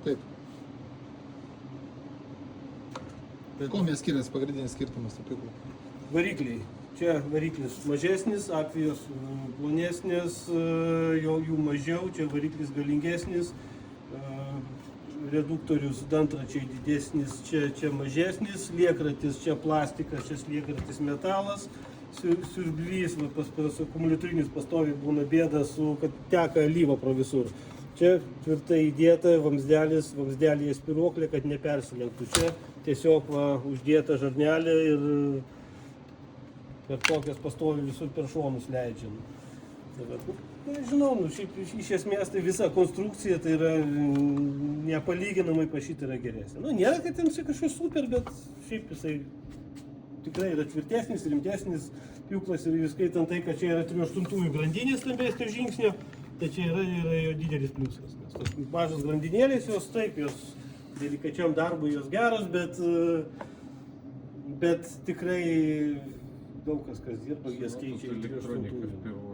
Taip. Kuom jie skiriasi, pagrindinis skirtumas tarp pjūklų? Varikliai. Čia variklis mažesnis, akvijos plonesnės, jų mažiau, čia variklis galingesnis, reduktorius dantračiai didesnis, čia mažesnis, liekratis, čia plastikas, čia liekratis metalas, siurblys, pas akumuliatorinius pastoviai būna bėda, kad teka alyva pro visur. Čia tvirtai įdėta vamzdelyje spiruoklė, kad nepersilenktų. Čia tiesiog uždėta žarnelė ir per tokias pastoviai visur per šonus leidžiam. Nežinau, šiaip iš esmės tai visa konstrukcija tai yra nepalyginamai pas šitą yra geresnė. Nėra, kad ten kažkas super, bet šiaip jisai tikrai yra tvirtesnis, rimtesnis pjūklas ir įskaitant tai, kad čia yra 3/8 grandinės stambesnio žingsnio, tai čia yra jo didelis pliusas. Nes tos mažas grandinėlės, jos taip, jos delikačiam darbui jos geros, bet tikrai daug kas dirba, jas keičia į 3/8.